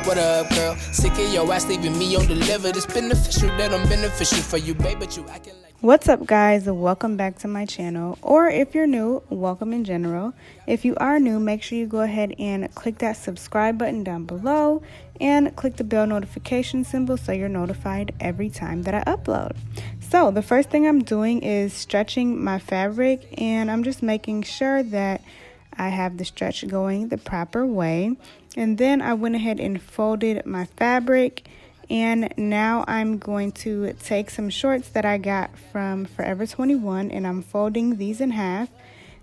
What up, girl? Sick of your ass leaving me undelivered. It's beneficial that I'm beneficial for you, babe, but you acting like... What's up, guys? Welcome back to my channel, or if you're new, welcome in general. If you are new, make sure you go ahead and click that subscribe button down below and click the bell notification symbol so you're notified every time that I upload. So the first thing I'm doing is stretching my fabric, and I'm just making sure that I have the stretch going the proper way. And then I went ahead and folded my fabric. And now I'm going to take some shorts that I got from Forever 21, and I'm folding these in half.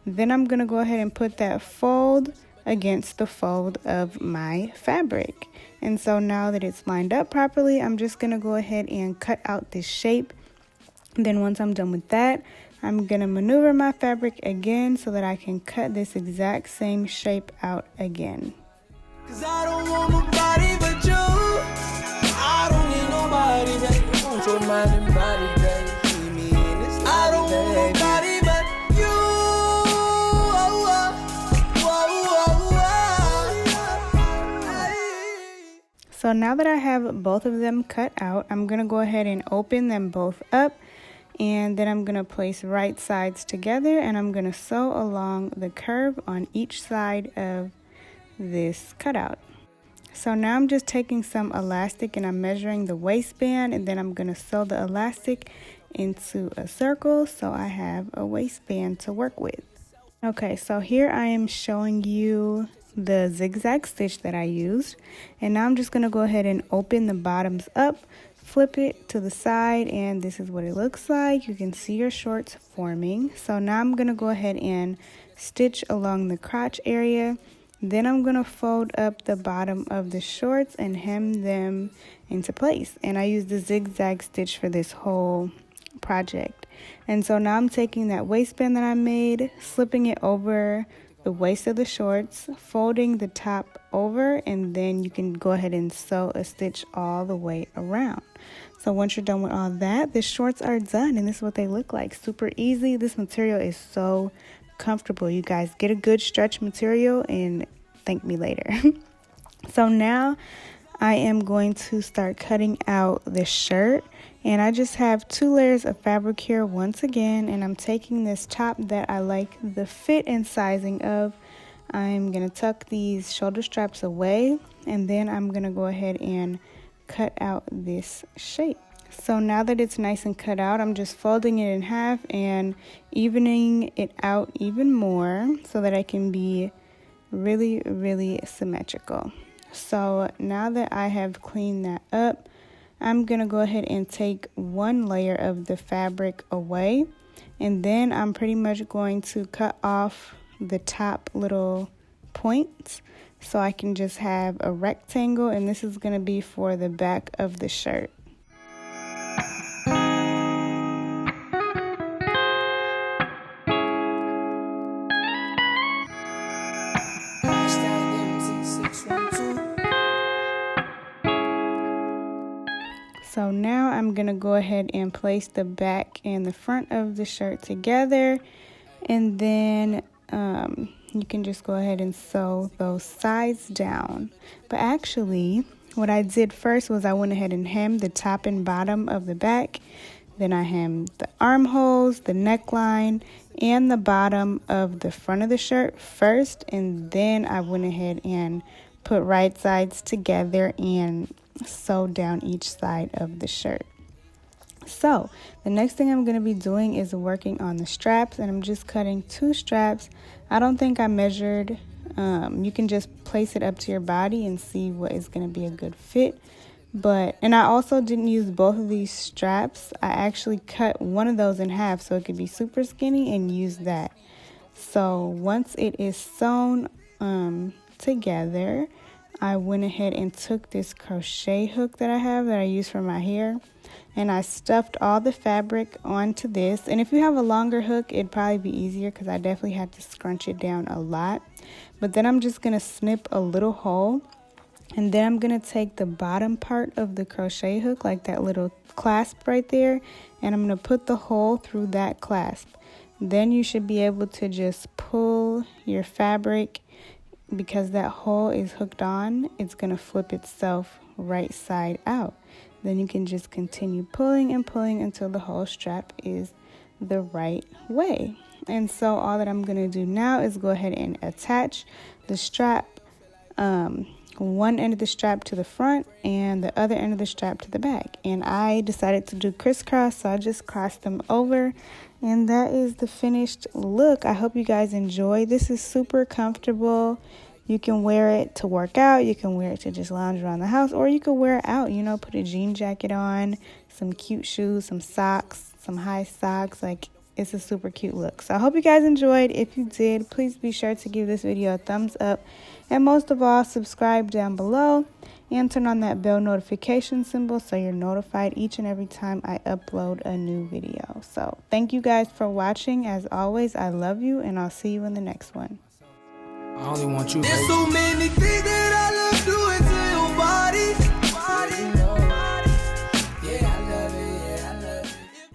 Then I'm going to go ahead and put that fold against the fold of my fabric. And so now that it's lined up properly, I'm just going to go ahead and cut out this shape. Then once I'm done with that, I'm going to maneuver my fabric again so that I can cut this exact same shape out again. 'Cause I don't want nobody but you. I don't need nobody that wants your mind and body, baby. Keep me in this life, I don't want nobody but you. So now that I have both of them cut out, I'm going to go ahead and open them both up. And then I'm going to place right sides together, and I'm going to sew along the curve on each side of this cutout. So now I'm just taking some elastic and I'm measuring the waistband, and then I'm going to sew the elastic into a circle so I have a waistband to work with. Okay, so here I am showing you the zigzag stitch that I used, and now I'm just going to go ahead and open the bottoms up, flip it to the side, and this is what it looks like. You can see your shorts forming. So now I'm going to go ahead and stitch along the crotch area. Then I'm going to fold up the bottom of the shorts and hem them into place. And I use the zigzag stitch for this whole project. And so now I'm taking that waistband that I made, slipping it over the waist of the shorts, folding the top over, and then you can go ahead and sew a stitch all the way around. So once you're done with all that, the shorts are done, and this is what they look like. Super easy. This material is so comfortable. You guys get a good stretch material and thank me later. So now I am going to start cutting out the shirt, and I just have 2 layers of fabric here once again, and I'm taking this top that I like the fit and sizing of. I'm going to tuck these shoulder straps away, and then I'm going to go ahead and cut out this shape. So now that it's nice and cut out, I'm just folding it in half and evening it out even more so that I can be really, really symmetrical. So now that I have cleaned that up, I'm going to go ahead and take 1 layer of the fabric away, and then I'm pretty much going to cut off the top little points so I can just have a rectangle, and this is going to be for the back of the shirt. So now I'm going to go ahead and place the back and the front of the shirt together, and then you can just go ahead and sew those sides down. But actually, what I did first was I went ahead and hemmed the top and bottom of the back. Then I hemmed the armholes, the neckline, and the bottom of the front of the shirt first, and then I went ahead and put right sides together and sew down each side of the shirt. So the next thing I'm going to be doing is working on the straps, and I'm just cutting 2 straps. I don't think I measured. You can just place it up to your body and see what is going to be a good fit. And I also didn't use both of these straps. I actually cut one of those in half so it could be super skinny and use that. So once it is sewn together, I went ahead and took this crochet hook that I have that I use for my hair, and I stuffed all the fabric onto this. And if you have a longer hook, it'd probably be easier because I definitely had to scrunch it down a lot. But then I'm just going to snip a little hole, and then I'm going to take the bottom part of the crochet hook, like that little clasp right there, and I'm going to put the hole through that clasp. Then you should be able to just pull your fabric because that hole is hooked on, it's going to flip itself right side out. Then you can just continue pulling and pulling until the whole strap is the right way. And so all that I'm going to do now is go ahead and attach the strap, one end of the strap to the front and the other end of the strap to the back. And I decided to do crisscross, so I just crossed them over. And that is the finished look. I hope you guys enjoy. This is super comfortable. You can wear it to work out. You can wear it to just lounge around the house, or you can wear it out, you know, put a jean jacket on, some cute shoes, some socks, some high socks. Like, it's a super cute look. So I hope you guys enjoyed. If you did, please be sure to give this video a thumbs up. And most of all, subscribe down below and turn on that bell notification symbol so you're notified each and every time I upload a new video. So thank you guys for watching. As always, I love you, and I'll see you in the next one. I only want you. There's so many things that